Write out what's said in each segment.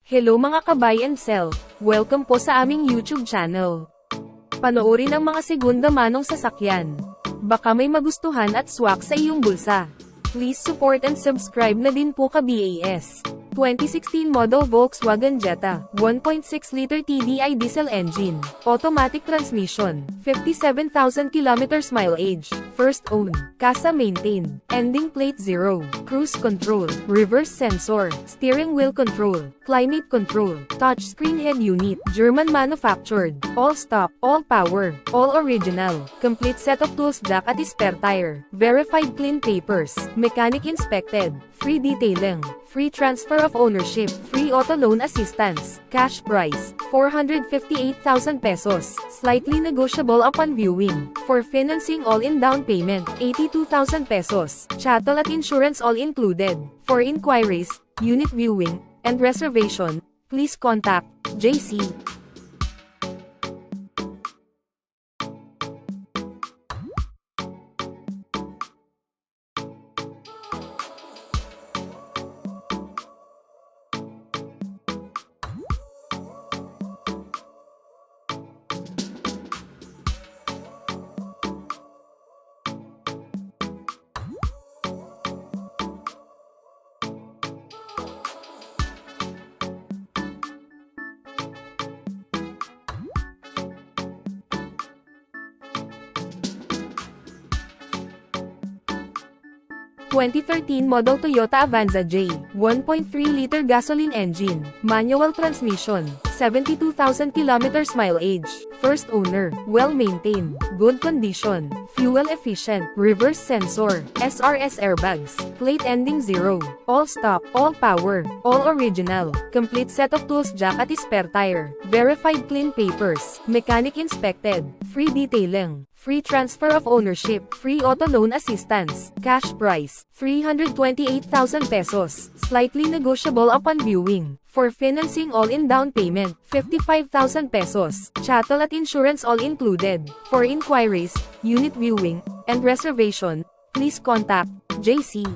Hello mga ka-buy and sell, welcome po sa aming YouTube channel. Panoorin ang mga segunda manong sasakyan. Baka may magustuhan at swak sa iyong bulsa. Please support and subscribe na din po ka-BAS. 2016 model Volkswagen Jetta, 1.6-liter TDI Diesel Engine, automatic transmission, 57,000 kilometers mileage, first owned, casa maintained, ending plate 0, cruise control, reverse sensor, steering wheel control, climate control, touchscreen head unit, German manufactured, all stock, all power, all original, complete set of tools jack at spare tire, verified clean papers, mechanic inspected, free detailing, free transfer of ownership, free auto loan assistance, cash price, 458,000 pesos, slightly negotiable upon viewing. For financing all-in down payment, 82,000 pesos, chattel at insurance all included. For inquiries, unit viewing, and reservation, please contact Jayce. 2013 model Toyota Avanza J, 1.3-liter gasoline engine, manual transmission, 72,000 kilometers mileage, first owner, well-maintained, good condition, fuel efficient, reverse sensor, SRS airbags, plate ending 0, all stock, all power, all original, complete set of tools jack at spare tire, verified clean papers, mechanic inspected, free detailing, free transfer of ownership, free auto loan assistance, cash price, 328,000 pesos, slightly negotiable upon viewing. For financing all-in down payment, 55,000 pesos, chattel at insurance all included. For inquiries, unit viewing, and reservation, please contact Jayce.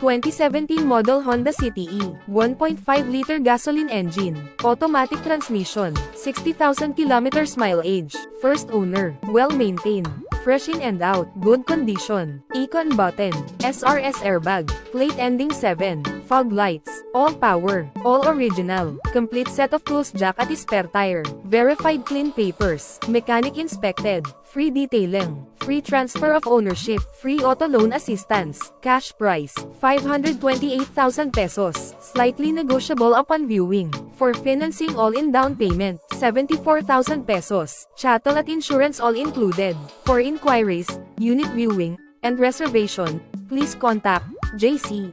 2017 model Honda City E, 1.5-liter gasoline engine, automatic transmission, 60,000 kilometers mileage, first owner, well-maintained, fresh in and out, good condition, econ button, SRS airbag, plate ending 7, fog lights, all power, all original, complete set of tools jack at spare tire, verified clean papers, mechanic inspected, free detailing, free transfer of ownership, free auto loan assistance, cash price, 528,000 pesos, slightly negotiable upon viewing. For financing all-in down payment, 74,000 pesos, chattel at insurance all included. For inquiries, unit viewing, and reservation, please contact Jayce.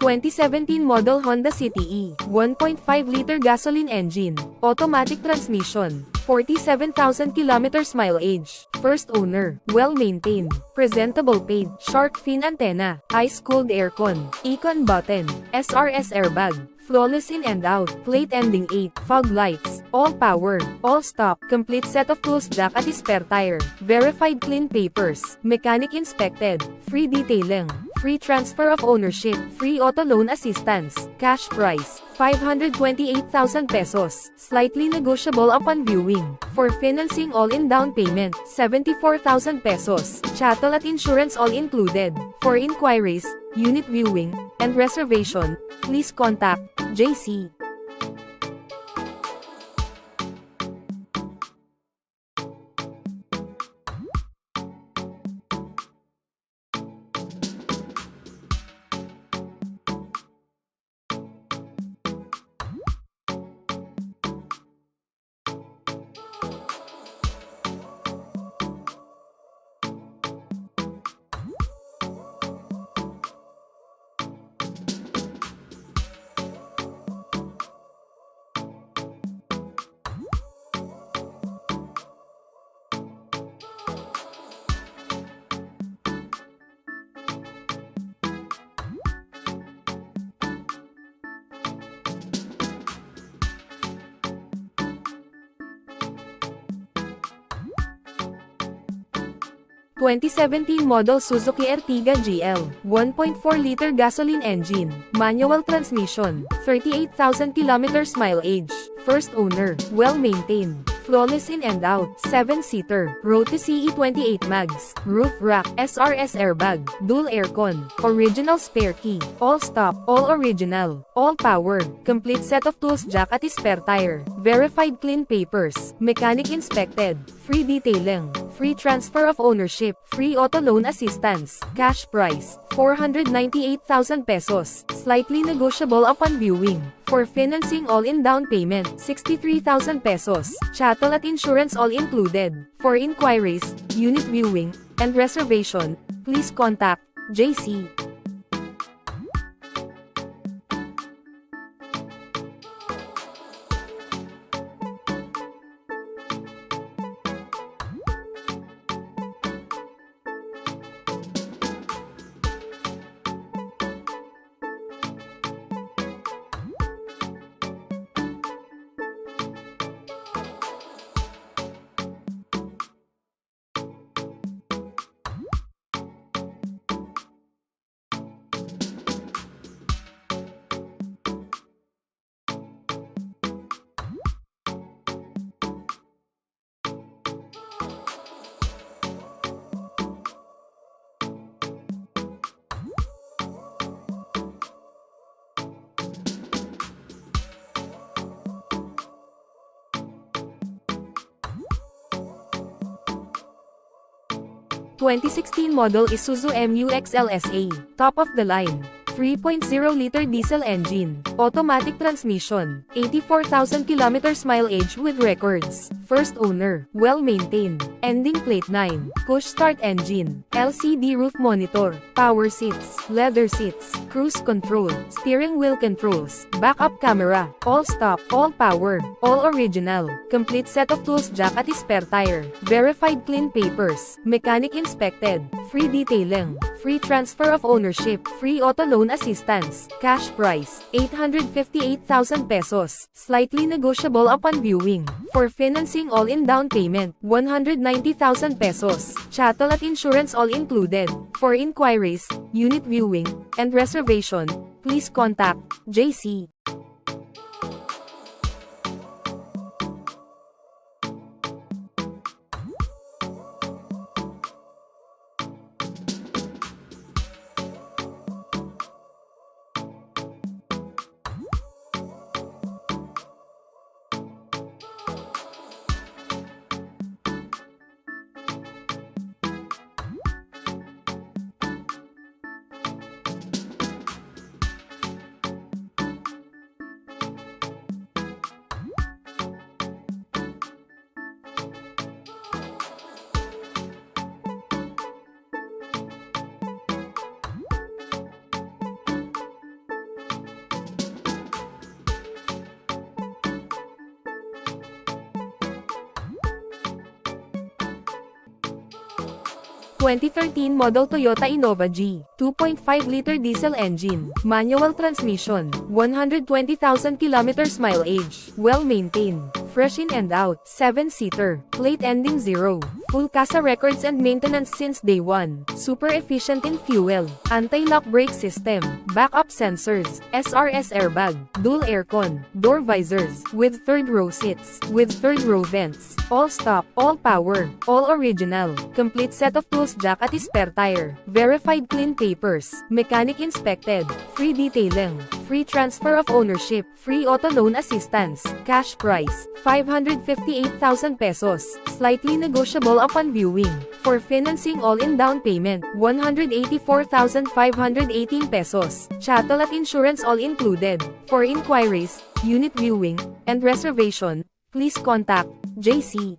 2017 model Honda City E, 1.5-liter gasoline engine, automatic transmission, 47,000 kilometers mileage, first owner, well-maintained, presentable paint, shark fin antenna, ice-cooled aircon, econ button, SRS airbag, flawless in and out, plate ending 8, fog lights, all power, all stock, complete set of tools jack at spare tire, verified clean papers, mechanic inspected, free detailing, free transfer of ownership, free auto loan assistance, cash price, 528,000 pesos, slightly negotiable upon viewing. For financing all-in down payment, 74,000 pesos, chattel at insurance all included. For inquiries, unit viewing, and reservation, please contact Jayce. (2017 model Suzuki Ertiga GL, 1.4-liter gasoline engine, manual transmission, 38,000 kilometers mileage, first owner, well-maintained, flawless in and out, 7-seater, Rote CE 28 mags, roof rack, SRS airbag, dual aircon, original spare key, all stop, all original, all powered, complete set of tools jack at spare tire, verified clean papers, mechanic inspected, free detailing, free transfer of ownership, free auto loan assistance, cash price, 498,000 pesos, slightly negotiable upon viewing. For financing all-in down payment, 63,000 pesos, chattel at insurance all included. For inquiries, unit viewing, and reservation, please contact Jayce. (2016 model Isuzu MUX LSA, top of the line, 3.0-liter diesel engine, automatic transmission, 84,000 kilometers mileage with records, first owner, well-maintained, ending plate 9, push start engine, LCD roof monitor, power seats, leather seats, cruise control, steering wheel controls, backup camera, all stop, all power, all original, complete set of tools jack at spare tire, verified clean papers, mechanic inspected, free detailing, free transfer of ownership, free auto loan assistance, cash price, 858,000 pesos, slightly negotiable upon viewing. For financing all-in down payment, 190,000 pesos, chattel at insurance all included. For inquiries, unit viewing, and reservation, please contact Jayce. (2013 model Toyota Innova G, 2.5-liter diesel engine, manual transmission, 120,000 kilometers mileage, well-maintained, fresh in and out, 7-seater, plate ending 0, Full CASA records and maintenance since day 1. Super efficient in fuel. Anti-lock brake system. Backup sensors. SRS airbag. Dual aircon. Door visors. With third row seats. With third row vents. All stock. All power. All original. Complete set of tools, jack at spare tire. Verified clean papers. Mechanic inspected. Free detailing. Free transfer of ownership. Free auto loan assistance. Cash price. 558,000 pesos. Slightly negotiable upon viewing. For financing all-in down payment, 184,518 pesos. Chattel at insurance all included. For inquiries, unit viewing, and reservation, please contact Jayce.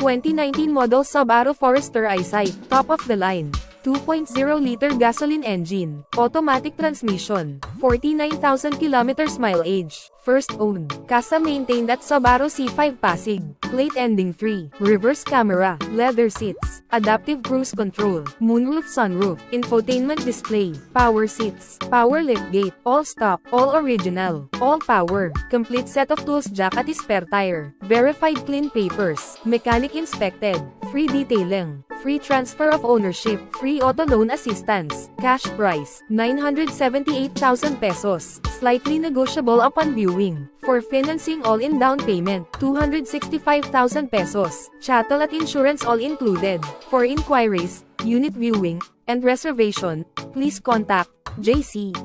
(2019 model Subaru Forester Eyesight, top of the line. 2.0-liter gasoline engine, automatic transmission, 49,000 kilometers mileage, first owned, CASA maintained at Subaru C5 Pasig, plate ending 3, reverse camera, leather seats, adaptive cruise control, moonroof sunroof, infotainment display, power seats, power liftgate, all stock, all original, all power, complete set of tools, jack at spare tire, verified clean papers, mechanic inspected, free detailing, free transfer of ownership, free auto loan assistance, cash price, 978,000 pesos, slightly negotiable upon viewing. For financing all-in down payment, 265,000 pesos, chattel at insurance all included. For inquiries, unit viewing, and reservation, please contact Jayce.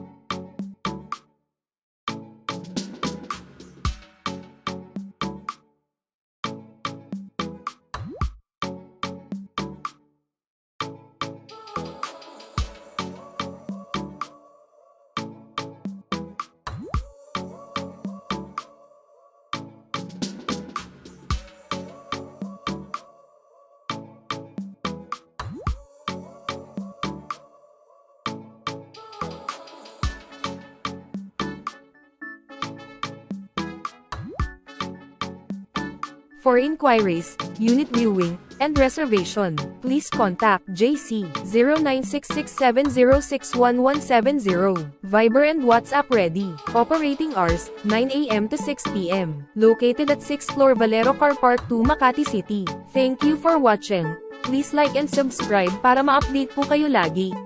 For inquiries, unit viewing, and reservation, please contact Jayce, 096670611170. Viber and WhatsApp ready. Operating hours, 9 a.m. to 6 p.m. Located at 6th floor Valero Car Park 2 Makati City. Thank you for watching. Please like and subscribe para ma-update po kayo lagi.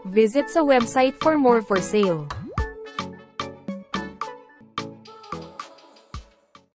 Visit sa website for more for sale.